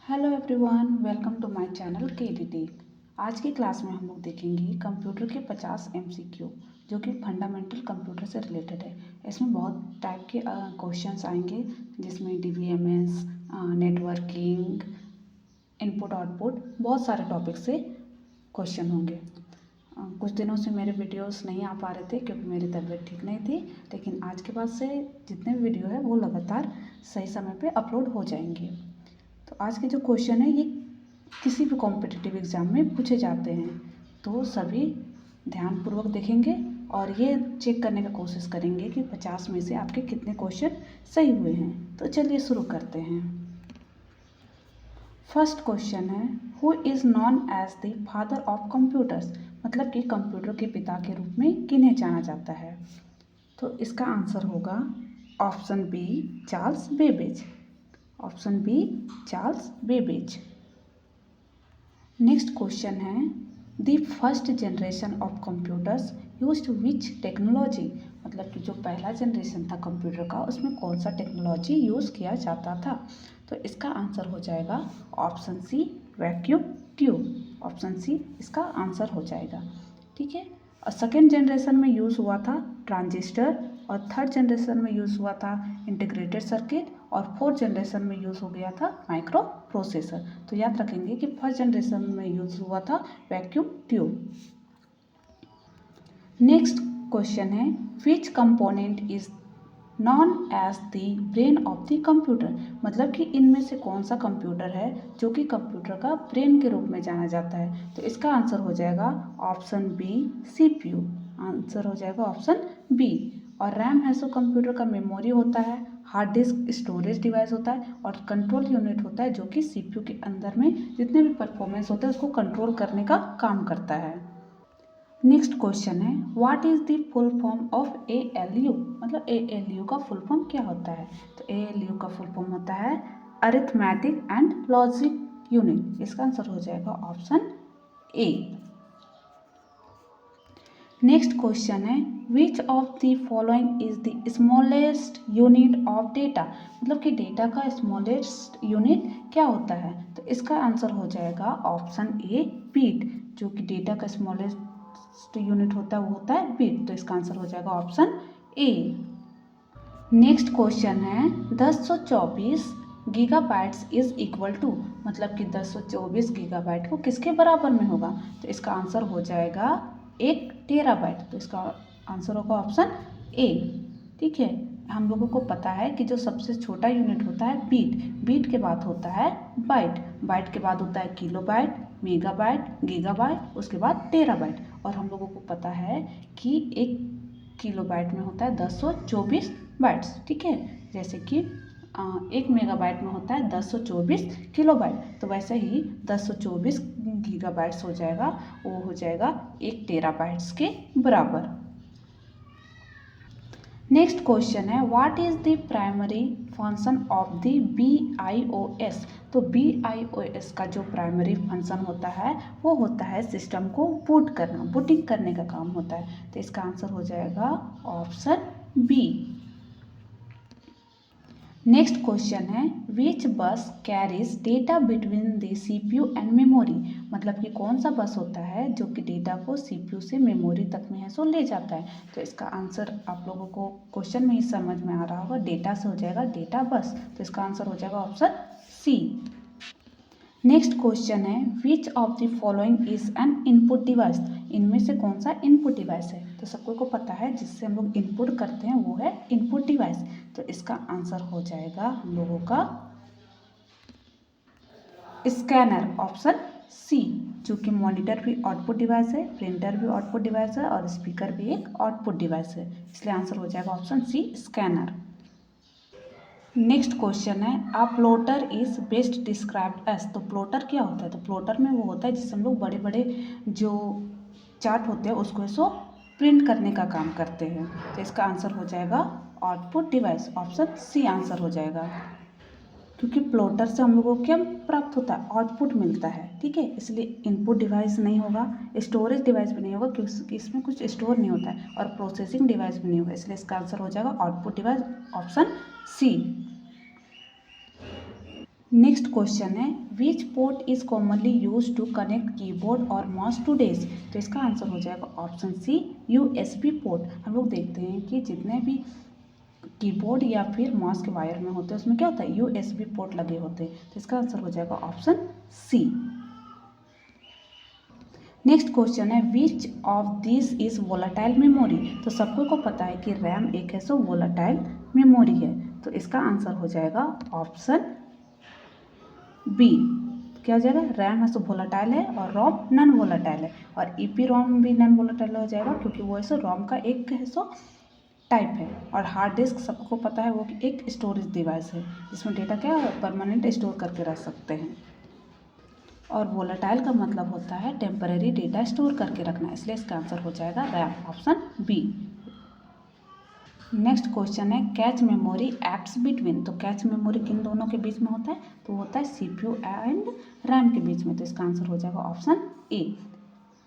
Hello everyone, welcome to my channel के। आज की क्लास में हम लोग देखेंगे कंप्यूटर के 50 एमसीक्यू जो कि फंडामेंटल कंप्यूटर से रिलेटेड है। इसमें बहुत टाइप के क्वेश्चंस आएंगे जिसमें डीबीएमएस, नेटवर्किंग, इनपुट आउटपुट, बहुत सारे टॉपिक से क्वेश्चन होंगे। कुछ दिनों से मेरे वीडियोस नहीं आ पा रहे थे क्योंकि मेरी तबीयत ठीक नहीं थी, लेकिन आज के बाद से जितने भी वीडियो है वो लगातार सही समय पे अपलोड हो जाएंगे। तो आज के जो क्वेश्चन है ये किसी भी कॉम्पिटिटिव एग्ज़ाम में पूछे जाते हैं, तो सभी ध्यानपूर्वक देखेंगे और ये चेक करने का कोशिश करेंगे कि 50 में से आपके कितने क्वेश्चन सही हुए हैं। तो चलिए शुरू करते हैं। फर्स्ट क्वेश्चन है, who is known as the father of computers, मतलब कि कंप्यूटर के पिता के रूप में किन्हें जाना जाता है। तो इसका आंसर होगा option B, Charles Babbage. Option B, Charles Babbage. Next question है, the first generation of computers used which technology, मतलब कि जो पहला जनरेशन था कंप्यूटर का उसमें कौन सा टेक्नोलॉजी यूज़ किया जाता था। तो इसका आंसर हो जाएगा option C, vacuum tube. Option C इसका आंसर हो जाएगा। ठीक है। और सेकेंड जनरेशन में यूज़ हुआ था ट्रांजिस्टर, और थर्ड जनरेशन में यूज़ हुआ था इंटीग्रेटेड सर्किट, और फोर्थ जनरेशन में यूज़ हो गया था माइक्रो प्रोसेसर। तो याद रखेंगे कि फर्स्ट जनरेशन में यूज़ हुआ था वैक्यूम ट्यूब। नेक्स्ट क्वेश्चन है, which component is known as the brain of the computer, मतलब कि इनमें से कौन सा कंप्यूटर है जो कि कंप्यूटर का ब्रेन के रूप में जाना जाता है। तो इसका आंसर हो जाएगा ऑप्शन बी, सीपीयू। आंसर हो जाएगा ऑप्शन बी। और रैम है सो कंप्यूटर का मेमोरी होता है, हार्ड डिस्क स्टोरेज डिवाइस होता है, और कंट्रोल यूनिट होता है जो कि सीपीयू के अंदर में जितने भी परफॉर्मेंस होते हैं उसको कंट्रोल करने का काम करता है। नेक्स्ट क्वेश्चन है, what is the full form of ALU, मतलब ALU का फुल फॉर्म क्या होता है। तो ALU का फुल फॉर्म होता है अरिथमेटिक एंड लॉजिक यूनिट। इसका आंसर हो जाएगा ऑप्शन ए। नेक्स्ट क्वेश्चन है, which of the following is the smallest unit of data, मतलब कि डेटा का स्मॉलेस्ट यूनिट क्या होता है। तो इसका आंसर हो जाएगा ऑप्शन ए, बीट। जो कि डेटा का स्मॉलेस्ट यूनिट होता है वो होता है बीट। तो इसका आंसर हो जाएगा ऑप्शन ए। नेक्स्ट क्वेश्चन है, 1024 गीगाबाइट्स इज इक्वल टू, मतलब कि 1024 गीगाबाइट को किसके बराबर में होगा। तो इसका आंसर हो जाएगा 1 टेराबाइट। तो इसका आंसर होगा ऑप्शन ए। ठीक है। हम लोगों को पता है कि जो सबसे छोटा यूनिट होता है बीट, बीट के बाद होता है बाइट, बाइट के बाद होता है किलोबाइट, मेगाबाइट, गीगाबाइट, उसके बाद टेराबाइट। और हम लोगों को पता है कि 1 किलोबाइट में होता है 1024 बाइट्स। ठीक है। जैसे कि 1 मेगाबाइट में होता है 1024 किलोबाइट, तो वैसे ही 1024 गीगाबाइट्स हो जाएगा, वो हो जाएगा 1 टेराबाइट्स के बराबर। नेक्स्ट क्वेश्चन है, what is the primary function of the BIOS। तो BIOS का जो प्राइमरी फंक्शन होता है वो होता है सिस्टम को बूट करना, बूटिंग करने का काम होता है। तो इसका आंसर हो जाएगा ऑप्शन बी। नेक्स्ट क्वेश्चन है, विच बस carries data between the CPU and memory, मतलब कि कौन सा बस होता है जो कि डेटा को CPU से मेमोरी तक में है सो ले जाता है। तो इसका आंसर आप लोगों को क्वेश्चन में ही समझ में आ रहा होगा, डेटा से हो जाएगा डेटा बस। तो इसका आंसर हो जाएगा ऑप्शन सी। नेक्स्ट क्वेश्चन है, which of the following is N input device, इनमें से कौन सा इनपुट डिवाइस है। तो सबको को पता है जिससे हम लोग इनपुट करते हैं वो है इनपुट डिवाइस। तो इसका आंसर हो जाएगा हम लोगों का स्कैनर, ऑप्शन सी। जो कि मॉनिटर भी आउटपुट डिवाइस है, प्रिंटर भी आउटपुट डिवाइस है, और स्पीकर भी एक आउटपुट डिवाइस है, इसलिए आंसर हो जाएगा option C, scanner. Next question है, a plotter is best described as. तो प्लॉटर क्या होता है। तो प्लॉटर में वो होता है जिससे हम लोग बड़े बड़े जो चार्ट होते हैं उसको ऐसो प्रिंट करने का काम करते हैं। तो इसका आंसर हो जाएगा output device, option C answer हो जाएगा। क्योंकि प्लॉटर से हम लोगों को क्या प्राप्त होता है, आउटपुट मिलता है। ठीक है। इसलिए इनपुट डिवाइस नहीं होगा, स्टोरेज डिवाइस भी नहीं होगा क्योंकि इसमें कुछ स्टोर नहीं होता है, और प्रोसेसिंग डिवाइस भी नहीं होगा, इसलिए इसका आंसर हो जाएगा output device, option C. Next question है which port is commonly use to connect keyboard और माउस टू डेस्क। तो इसका आंसर हो जाएगा ऑप्शन सी यूएसबी पोर्ट। हम लोग देखते हैं कि जितने भी कीबोर्ड या फिर माउस के वायर में होते हैं उसमें क्या होता है यूएसबी पोर्ट लगे होते हैं। तो इसका आंसर हो जाएगा ऑप्शन सी। नेक्स्ट क्वेश्चन है which of this is volatile memory. तो सबको को पता है कि रैम एक है सो वोलाटाइल मेमोरी है। तो इसका आंसर हो जाएगा ऑप्शन बी। क्या हो जाएगा रैम है सो वोलाटाइल है और रोम नॉन वोलाटाइल है और ईपी रोम भी नॉन वोलाटाइल हो जाएगा क्योंकि वो है सो रोम का एक है सो टाइप है। और हार्ड डिस्क सबको पता है वो एक स्टोरेज डिवाइस है जिसमें डेटा क्या परमानेंट स्टोर करके रख सकते हैं। और वोलाटाइल का मतलब होता है टेम्पररी डेटा स्टोर करके रखना, इसलिए इसका आंसर हो जाएगा RAM option B. Next question है कैच मेमोरी एक्ट्स बिटवीन। तो कैच मेमोरी किन दोनों के बीच में होता है तो होता है सीपीयू एंड रैम के बीच में। तो इसका आंसर हो जाएगा option A.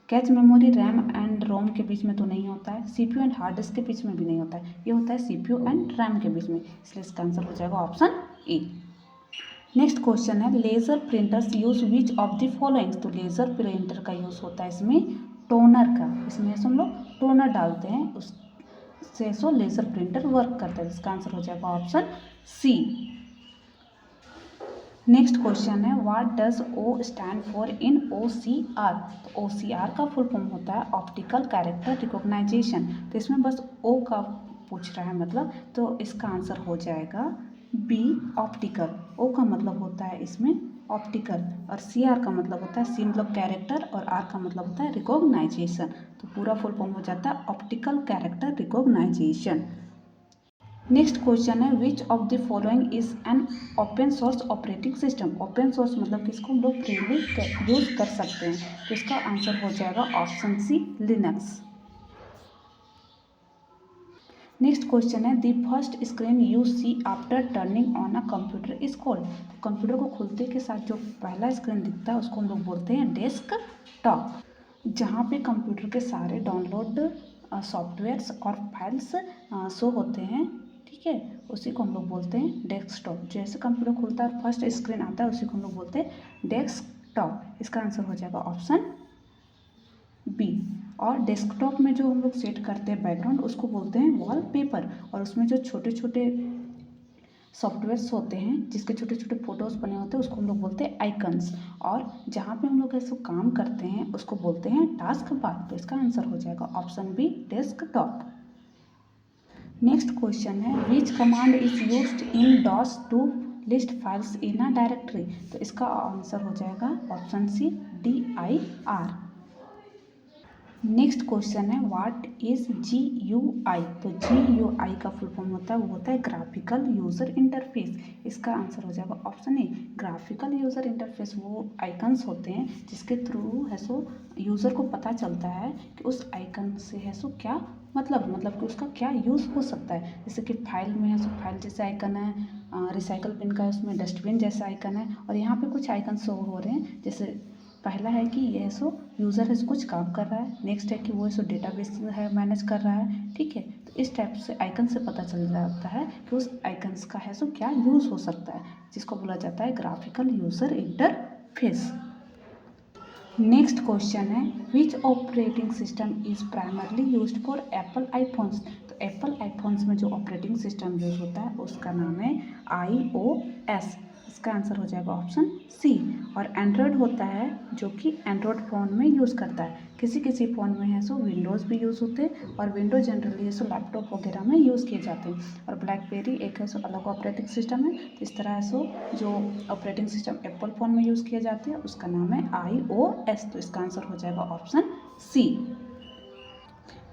Cache memory RAM and ROM के बीच में तो नहीं होता है, सीपीयू एंड हार्ड डिस्क के बीच में भी नहीं होता है, ये होता है सीपीयू एंड रैम के बीच में, इसलिए इसका आंसर हो जाएगा ऑप्शन ए। नेक्स्ट क्वेश्चन है laser printers use which of the followings. तो लेज़र प्रिंटर का यूज़ होता है इसमें टोनर का, इसमें हम लोग टोनर डालते हैं उससे सो लेज़र प्रिंटर वर्क करता है। इसका आंसर हो जाएगा ऑप्शन सी। नेक्स्ट क्वेश्चन है what does O stand for in O C R. तो ओ सी आर का फुल फॉर्म होता है ऑप्टिकल कैरेक्टर रिकॉग्नाइजेशन। तो इसमें बस ओ का पूछ रहा है मतलब, तो इसका आंसर हो जाएगा बी ऑप्टिकल। ओ का मतलब होता है इसमें ऑप्टिकल और सी आर का मतलब होता है सी मतलब कैरेक्टर और आर का मतलब होता है रिकॉग्नाइजेशन। तो पूरा फुल फॉर्म हो जाता है optical character recognisation. Next question है which of the following is an open source operating system. Open source मतलब कि इसको हम लोग फ्रीली यूज़ कर सकते हैं। तो इसका आंसर हो जाएगा option C Linux. Next question है the first screen you see after turning on a computer is called. Computer को खुलते के साथ जो पहला स्क्रीन दिखता है उसको हम लोग बोलते हैं डेस्कटॉप, जहाँ पे कंप्यूटर के सारे डाउनलोड सॉफ्टवेयर्स और फाइल्स शो होते हैं, ठीक है, उसी को हम लोग बोलते हैं डेस्कटॉप। जैसे कंप्यूटर खुलता है और फर्स्ट स्क्रीन आता है उसी को हम लोग बोलते हैं डेस्कटॉप। इसका आंसर हो जाएगा ऑप्शन बी। और डेस्कटॉप में जो हम लोग सेट करते हैं बैकग्राउंड उसको बोलते हैं वॉलपेपर, और उसमें जो छोटे छोटे सॉफ्टवेयर्स होते हैं जिसके छोटे छोटे फोटोज़ बने होते हैं उसको हम लोग बोलते हैं आइकन्स, और जहाँ पे हम लोग ऐसे काम करते हैं उसको बोलते हैं टास्क बार। तो इसका आंसर हो जाएगा option B desktop. Next question है which command is used in DOS to list files in a directory. तो इसका आंसर हो जाएगा option C DIR। Next question है व्हाट इज GUI। तो GUI का फुल फॉर्म होता है वो होता है ग्राफिकल यूज़र इंटरफेस। इसका आंसर हो जाएगा option A. Graphical user interface वो आइकन्स होते हैं जिसके थ्रू है सो यूज़र को पता चलता है कि उस आइकन से है सो क्या मतलब कि उसका क्या यूज़ हो सकता है। जैसे कि फाइल में है सो फाइल जैसे आइकन है, रिसाइकल बिन का है उसमें डस्टबिन जैसा आइकन है, और यहाँ पे कुछ आइकन शो हो रहे हैं। जैसे पहला है कि ये सो यूज़र है सो कुछ काम कर रहा है, नेक्स्ट है कि वो सो डेटाबेस है मैनेज कर रहा है, ठीक है। तो इस टाइप से आइकन से पता चल जाता है कि उस आइकन्स का है सो क्या यूज़ हो सकता है, जिसको बोला जाता है graphical user interface. Next question है which operating system is primarily used for Apple iPhones. तो एप्पल आईफोन्स में जो ऑपरेटिंग सिस्टम यूज़ होता है उसका नाम है iOS। इसका आंसर हो जाएगा ऑप्शन सी। और एंड्रॉयड होता है जो कि एंड्रॉयड फ़ोन में यूज़ करता है, किसी किसी फ़ोन में है सो विंडोज़ भी यूज़ होते हैं, और विंडोज़ जनरली है सो लैपटॉप वगैरह में यूज़ किए जाते हैं। और ब्लैकबेरी एक है सो अलग ऑपरेटिंग सिस्टम है। तो इस तरह है सो जो ऑपरेटिंग सिस्टम एप्पल फ़ोन में यूज़ किए जाते हैं उसका नाम है iOS। तो इसका आंसर हो जाएगा ऑप्शन सी।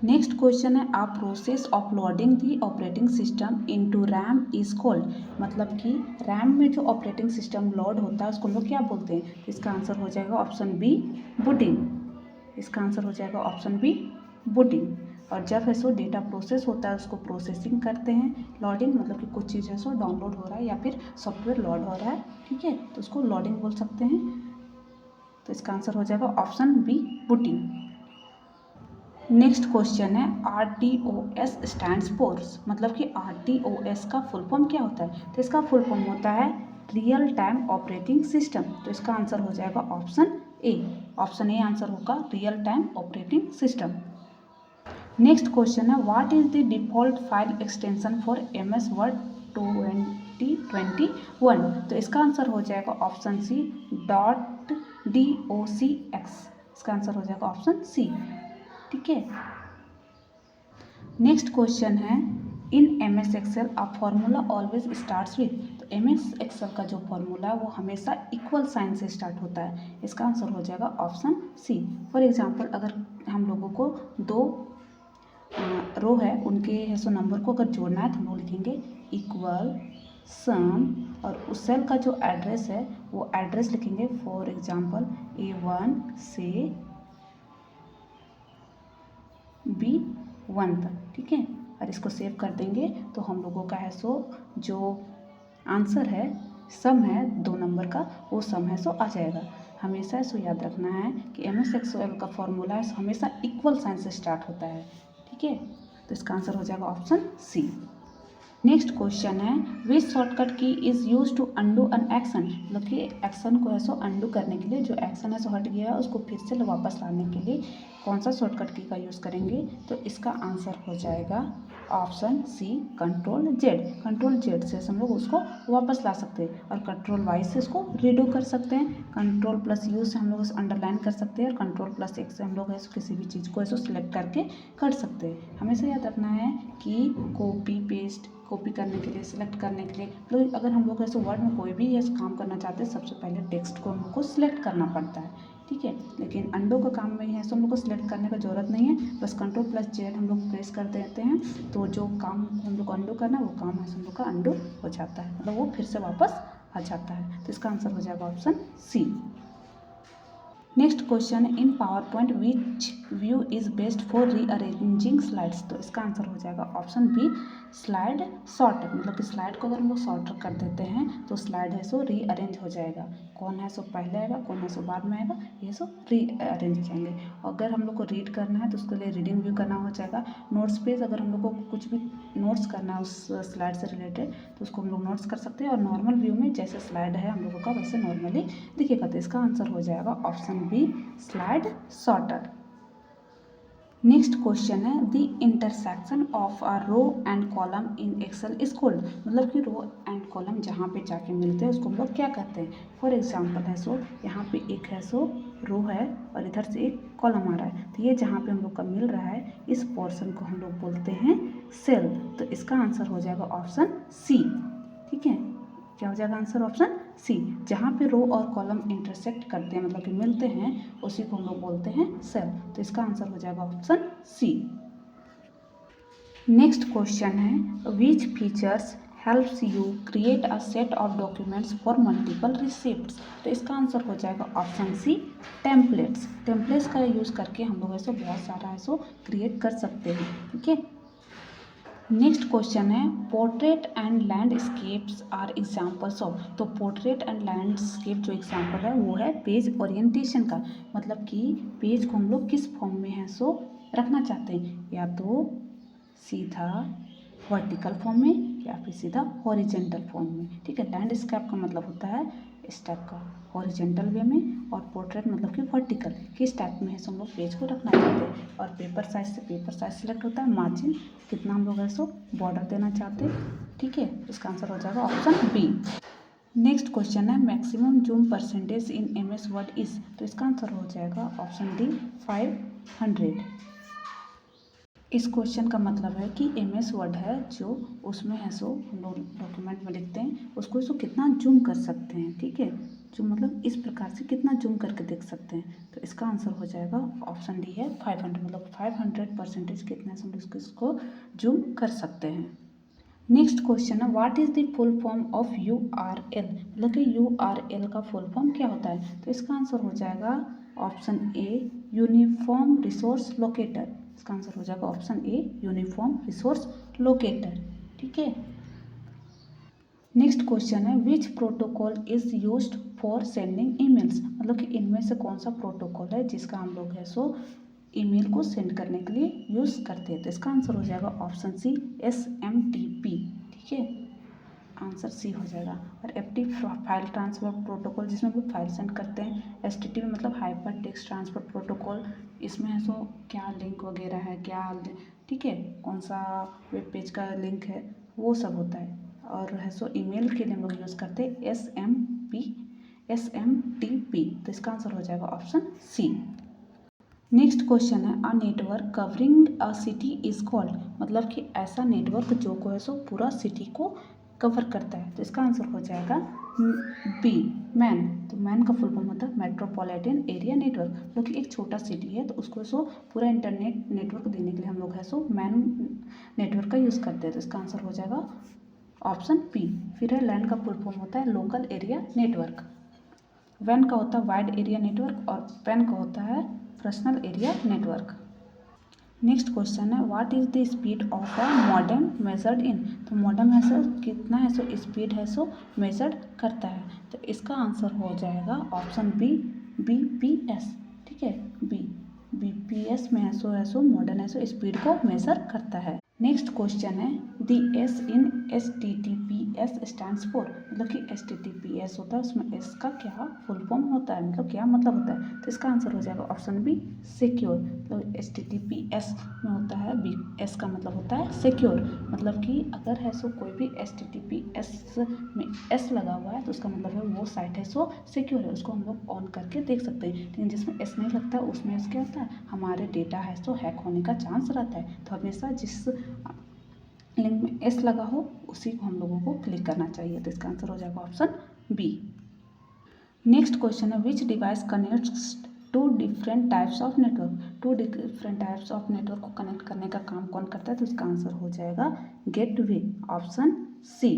नेक्स्ट क्वेश्चन है a process of loading the operating system into RAM is called. मतलब कि रैम में जो ऑपरेटिंग सिस्टम लोड होता है उसको हम लोग क्या बोलते हैं। तो इसका आंसर हो जाएगा ऑप्शन बी बूटिंग। इसका आंसर हो जाएगा ऑप्शन बी बूटिंग। और जब है सो डेटा प्रोसेस होता है उसको प्रोसेसिंग करते हैं। लॉडिंग मतलब कि कुछ चीज़ है सो डाउनलोड हो रहा है या फिर सॉफ्टवेयर लोड हो रहा है, ठीक है, तो उसको लॉडिंग बोल सकते हैं। तो इसका आंसर हो जाएगा option B booting. Next question है RTOS स्टैंड्स फॉर। मतलब कि RTOS का फुल फॉर्म क्या होता है। तो इसका फुल फॉर्म होता है रियल टाइम ऑपरेटिंग सिस्टम। तो इसका आंसर हो जाएगा option A. Option A answer होगा real time operating system. Next question है what is the default file extension for MS word 2021। तो इसका आंसर हो जाएगा ऑप्शन सी .docx। इसका आंसर हो जाएगा ऑप्शन सी। ठीक है। नेक्स्ट क्वेश्चन है in MS excel a formula always starts with. तो MS एक्सेल का जो फॉर्मूला है वो हमेशा इक्वल साइन से स्टार्ट होता है। इसका आंसर हो जाएगा ऑप्शन सी। फॉर एग्जांपल अगर हम लोगों को दो रो है उनके है सो नंबर को अगर जोड़ना है तो हम लोग लिखेंगे इक्वल सम और उस सेल का जो एड्रेस है वो एड्रेस लिखेंगे फॉर एग्जांपल A1 से B1 तक। ठीक है। और इसको सेव कर देंगे तो हम लोगों का है सो जो आंसर है सम है दो नंबर का वो सम है सो आ जाएगा। हमेशा इसको याद रखना है कि MS एक्सेल का फॉर्मूला है हमेशा इक्वल साइन से स्टार्ट होता है। ठीक है। तो इसका आंसर हो जाएगा ऑप्शन सी। नेक्स्ट क्वेश्चन है which shortcut key is used to undo an action. मतलब कि एक्शन को है सो अंडू करने के लिए जो एक्शन है सो हट गया है उसको फिर से वापस लाने के लिए कौन सा शॉर्टकट की का यूज़ करेंगे। तो इसका आंसर हो जाएगा option C control Z. Control Z से हम लोग उसको वापस ला सकते हैं और कंट्रोल वाई से इसको रीडो कर सकते हैं। कंट्रोल प्लस यू से हम लोग इसे अंडरलाइन कर सकते हैं और कंट्रोल प्लस एक्स से हम लोग किसी भी चीज़ को ऐसे सिलेक्ट करके कर सकते हैं। हमेशा याद रखना है कि कॉपी पेस्ट कॉपी करने के लिए सिलेक्ट करने के लिए मतलब अगर हम लोग ऐसे वर्ड में कोई भी ऐसे काम करना चाहते हैं सबसे पहले टेक्स्ट को हम लोग को सिलेक्ट करना पड़ता है। ठीक है। लेकिन अंडो का काम में है तो हम लोग को सिलेक्ट करने का ज़रूरत नहीं है। बस कंट्रोल प्लस जेड हम लोग प्रेस कर देते हैं तो जो काम हम लोग को अंडो करना है वो काम है हम लोग का अंडो हो जाता है मतलब वो फिर से वापस आ जाता है। तो इसका आंसर हो जाएगा option C. Next question in PowerPoint which view is best for rearranging slides. तो इसका आंसर हो जाएगा ऑप्शन बी स्लाइड सॉर्टर। मतलब कि स्लाइड को अगर हम लोग सॉर्टर कर देते हैं तो स्लाइड है सो रीअरेंज हो जाएगा। कौन है सो पहले आएगा कौन है सो बाद में आएगा ये सो रीअरेंज जाएंगे। अगर हम लोग को रीड करना है तो उसके लिए रीडिंग व्यू करना हो जाएगा। नोट्स पेज अगर हम लोग को कुछ भी नोट्स करना है उस स्लाइड से रिलेटेड तो उसको हम लोग नोट्स कर सकते हैं और नॉर्मल व्यू में जैसे स्लाइड है हम लोगों का वैसे नॉर्मली दिखेगा। तो इसका आंसर हो जाएगा option B slide sorter. Next question है the intersection of a row and column in excel is called. मतलब कि रो एंड कॉलम जहाँ पे जाके मिलते हैं उसको हम लोग क्या कहते हैं। फॉर एग्जांपल है सो यहाँ पे एक है सो रो है और इधर से एक कॉलम आ रहा है तो ये जहाँ पे हम लोग का मिल रहा है इस पोर्शन को हम लोग बोलते हैं सेल। तो इसका आंसर हो जाएगा ऑप्शन सी। ठीक है। क्या हो जाएगा आंसर ऑप्शन सी। जहाँ पे रो और कॉलम इंटरसेक्ट करते हैं मतलब कि मिलते हैं उसी को हम लोग बोलते हैं सेल। तो इसका आंसर हो जाएगा ऑप्शन सी। नेक्स्ट क्वेश्चन है which features helps you create a set of documents for multiple receipts. तो इसका आंसर हो जाएगा ऑप्शन सी टेम्पलेट्स। टेम्पलेट्स का यूज़ करके हम लोग ऐसे बहुत सारा ऐसे क्रिएट कर सकते हैं। ठीक है। नेक्स्ट क्वेश्चन है portrait and landscapes are examples of. तो पोर्ट्रेट एंड लैंडस्केप जो एग्जाम्पल है वो है पेज ओरिएंटेशन का। मतलब कि पेज को हम लोग किस फॉर्म में है सो रखना चाहते हैं या तो सीधा वर्टिकल फॉर्म में या फिर सीधा हॉरिजेंटल फॉर्म में। ठीक है। लैंडस्केप का मतलब होता है इस टाइप का हॉरिजेंटल वे में और पोर्ट्रेट मतलब कि वर्टिकल किस टाइप में है सो हम लोग पेज को रखना चाहते हैं। और पेपर साइज से पेपर साइज सिलेक्ट होता है। मार्जिन कितना हम लोग है सो बॉर्डर देना चाहते हैं। ठीक है। इसका आंसर हो जाएगा ऑप्शन बी। नेक्स्ट क्वेश्चन है maximum zoom percentage in MS word is. तो इसका आंसर हो जाएगा ऑप्शन डी 500। इस क्वेश्चन का मतलब है कि MS वर्ड है जो उसमें है सो हम लोग डॉक्यूमेंट में लिखते हैं उसको सो कितना जूम कर सकते हैं। ठीक है। जो मतलब इस प्रकार से कितना जूम करके देख सकते हैं। तो इसका आंसर हो जाएगा ऑप्शन डी है 500। मतलब 500% कितने से हम इसको जूम कर सकते हैं। नेक्स्ट क्वेश्चन है what is the full form of URL। मतलब कि URL का फुल फॉर्म क्या होता है। तो इसका आंसर हो जाएगा option a uniform resource locator. इसका आंसर हो जाएगा option a uniform resource locator. ठीक है। नेक्स्ट क्वेश्चन है विच protocol is used for sending emails. मतलब कि इनमें से कौन सा प्रोटोकॉल है जिसका हम लोग है सो ईमेल को सेंड करने के लिए यूज़ करते हैं। तो इसका आंसर हो जाएगा ऑप्शन सी SMTP। ठीक है। आंसर सी हो जाएगा। और FTP फाइल ट्रांसफर प्रोटोकॉल, जिसमें हम लोग फाइल सेंड करते हैं। HTTP मतलब हाइपर टेक्स्ट ट्रांसफर प्रोटोकॉल, इसमें है सो क्या लिंक वगैरह है, क्या ठीक है, कौन सा वेब पेज का लिंक है, वो सब होता है। और है सो ईमेल के लिए हम लोग यूज़ करते हैं SMTP। तो इसका आंसर हो जाएगा ऑप्शन सी। नेक्स्ट क्वेश्चन है, a network covering a city is called, मतलब कि ऐसा नेटवर्क जो को है सो पूरा सिटी को कवर करता है। तो इसका आंसर हो जाएगा बी, मैन। तो मैन का फुल फॉर्म होता है मेट्रोपॉलिटन एरिया नेटवर्क, जो कि एक छोटा सिटी है तो उसको सो पूरा इंटरनेट नेटवर्क देने के लिए हम लोग है सो मैन नेटवर्क का यूज़ करते हैं। तो इसका आंसर हो जाएगा ऑप्शन बी। फिर है लैंड का फुल फॉर्म होता है लोकल एरिया नेटवर्क। वैन का होता है वाइड एरिया नेटवर्क और पैन का होता है personal area network. Next question है, what is the speed of a modem measured in. तो मॉडेम है सो कितना है सो स्पीड है सो मेजर्ड करता है। तो इसका आंसर हो जाएगा ऑप्शन बी, BPS। ठीक है, BPS में है सो मॉडेम है सो स्पीड को मेजर करता है। नेक्स्ट क्वेश्चन है, दी S in HTTPS stands for, मतलब कि HTTPS होता है उसमें S का क्या फुल फॉर्म होता है, मतलब क्या मतलब होता है। तो इसका आंसर हो जाएगा ऑप्शन बी, सिक्योर। मतलब HTTPS में होता है S का मतलब होता है सिक्योर, मतलब कि अगर है सो कोई भी HTTPS में S लगा हुआ है तो उसका मतलब है वो साइट है सो सिक्योर है, उसको हम लोग ऑन करके देख सकते हैं। लेकिन जिसमें S नहीं लगता उसमें क्या होता है, हमारे डेटा है सो हैक होने का चांस रहता है। तो हमेशा जिस लिंक में S लगा हो उसी को हम लोगों को क्लिक करना चाहिए। तो इसका आंसर हो जाएगा ऑप्शन बी। नेक्स्ट क्वेश्चन है, which device connects to different types of network. To different types of network को कनेक्ट करने का काम कौन करता है। तो इसका आंसर हो जाएगा gateway, option C.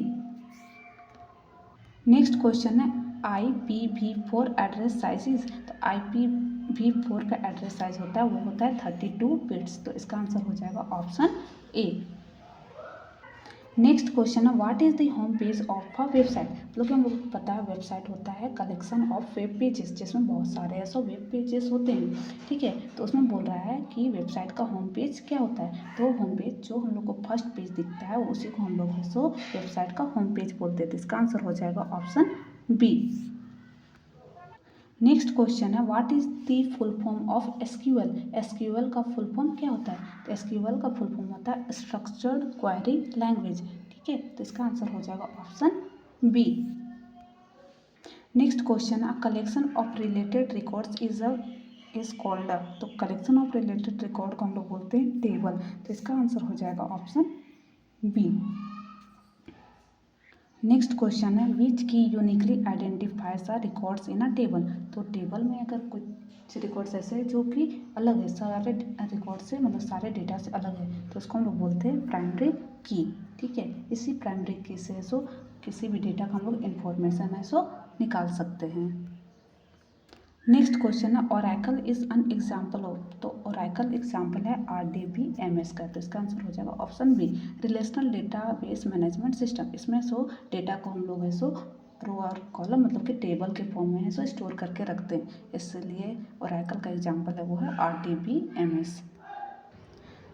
Next question है, IPv4 एड्रेस साइज। तो IPv4 का एड्रेस साइज होता है वो होता है 32 बिट्स। तो इसका आंसर हो जाएगा ऑप्शन ए। नेक्स्ट क्वेश्चन है, what is the home page of a website. मतलब कि हम लोग को पता है वेबसाइट होता है कलेक्शन ऑफ वेब पेजेस, जिसमें बहुत सारे ऐसे वेब पेजेस होते हैं। ठीक है, तो उसमें बोल रहा है कि वेबसाइट का होम पेज क्या होता है। तो होम पेज जो हम लोग को फर्स्ट पेज दिखता है उसी को हम लोग है सो वेबसाइट का होम पेज बोलते हैं। तो इसका आंसर हो जाएगा ऑप्शन बी। नेक्स्ट क्वेश्चन है, what is the full form of SQL। SQL का फुल फॉर्म क्या होता है। तो SQL का फुल फॉर्म होता है स्ट्रक्चर्ड क्वेरी लैंग्वेज। ठीक है, तो इसका आंसर हो जाएगा option B. Next question, a collection of related records is called. तो कलेक्शन ऑफ रिलेटेड रिकॉर्ड को हम लोग बोलते हैं टेबल। तो इसका आंसर हो जाएगा ऑप्शन बी। नेक्स्ट क्वेश्चन है, विच की uniquely identifies the records in a table. तो टेबल में अगर कुछ रिकॉर्ड्स ऐसे हैं जो कि अलग है सारे रिकॉर्ड से, मतलब सारे डेटा से अलग है, तो उसको हम लोग बोलते हैं प्राइमरी की। ठीक है, इसी प्राइमरी की से सो किसी भी डेटा का हम लोग इंफॉर्मेशन है सो निकाल सकते हैं। नेक्स्ट क्वेश्चन है, Oracle is an example of. तो ओरेकल एग्जाम्पल है RDBMS का। तो इसका आंसर हो जाएगा option B, relational database management system. इसमें सो डेटा को हम लोग है सो रो और कॉलम, मतलब कि टेबल के फॉर्म में है सो स्टोर करके रखते हैं, इसलिए ओरेकल का एग्जाम्पल है वो है RDBMS।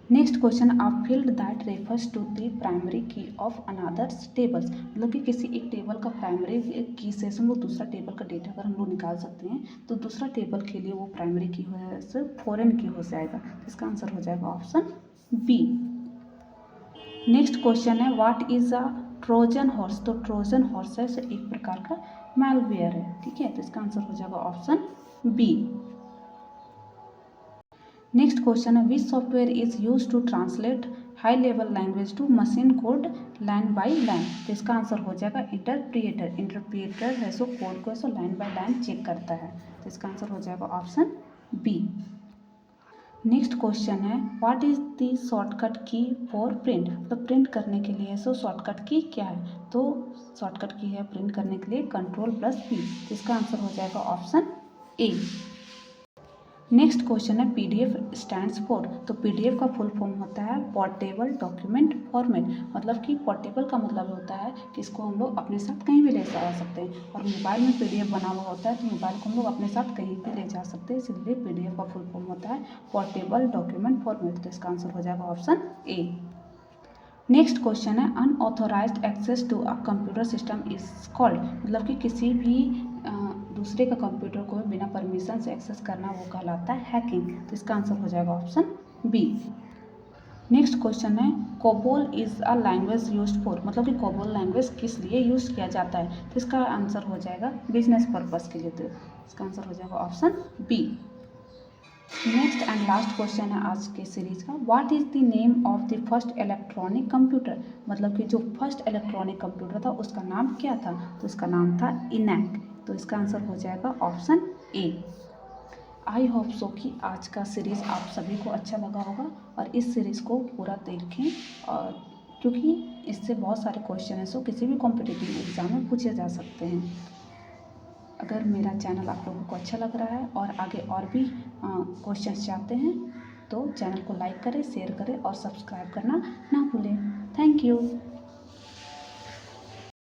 Next question, a field that refers to the primary key of another's tables. मतलब कि किसी एक टेबल का प्राइमरी की से हम लोग दूसरा टेबल का डेटा अगर हम लोग निकाल सकते हैं तो दूसरा टेबल के लिए वो प्राइमरी की हो से फॉरेन की हो जाएगा। तो इसका आंसर हो जाएगा ऑप्शन बी। नेक्स्ट क्वेश्चन है, what is a Trojan horse. तो ट्रोजन हॉर्स है एक प्रकार का मैलवेयर है। ठीक है, तो इसका आंसर हो जाएगा ऑप्शन बी। नेक्स्ट क्वेश्चन है, which software is use to translate high level language to machine code line by line. तो इसका आंसर हो जाएगा इंटरप्रिएटर। इंटरप्रिएटर है सो कोड को so line by line check करता है। तो इसका आंसर हो जाएगा ऑप्शन बी। नेक्स्ट क्वेश्चन है, what is the shortcut key for print. तो प्रिंट करने के लिए सो शॉर्टकट की क्या है। तो शॉर्टकट की है प्रिंट करने के लिए Ctrl+P। तो इसका आंसर हो जाएगा ऑप्शन ए। नेक्स्ट क्वेश्चन है, PDF स्टैंड्स फॉर। तो PDF का फुल फॉर्म होता है पोर्टेबल डॉक्यूमेंट फॉर्मेट। मतलब कि पोर्टेबल का मतलब होता है कि इसको हम लोग अपने साथ कहीं भी ले जा सकते हैं, और मोबाइल में PDF बना हुआ होता है तो मोबाइल को हम लोग अपने साथ कहीं भी ले जा सकते हैं, इसलिए PDF का फुल फॉर्म होता है पोर्टेबल डॉक्यूमेंट फॉर्मेट। तो इसका आंसर हो जाएगा ऑप्शन ए। नेक्स्ट क्वेश्चन है unauthorised access to a computer system is called, मतलब कि किसी भी दूसरे का कंप्यूटर को बिना परमिशन से एक्सेस करना वो कहलाता है हैकिंग। तो इसका आंसर हो जाएगा ऑप्शन बी। नेक्स्ट क्वेश्चन है COBOL is a language used for, मतलब कि कोबोल लैंग्वेज किस लिए यूज़ किया जाता है। तो इसका आंसर हो जाएगा बिजनेस पर्पस के लिए। तो इसका आंसर हो जाएगा option B. Next and last question है आज के सीरीज का, what is the name of the first electronic computer, मतलब कि जो फर्स्ट इलेक्ट्रॉनिक कंप्यूटर था उसका नाम क्या था। तो उसका नाम था इनैक। तो इसका आंसर हो जाएगा option A. I hope so कि आज का सीरीज़ आप सभी को अच्छा लगा होगा और इस सीरीज़ को पूरा देखें, और क्योंकि इससे बहुत सारे क्वेश्चन हैं सो किसी भी कॉम्पिटिटिव एग्ज़ाम में पूछे जा सकते हैं। अगर मेरा चैनल आप लोगों को अच्छा लग रहा है और आगे और भी क्वेश्चंस चाहते हैं तो चैनल को लाइक करें, शेयर करें और सब्सक्राइब करना ना भूलें। Thank you.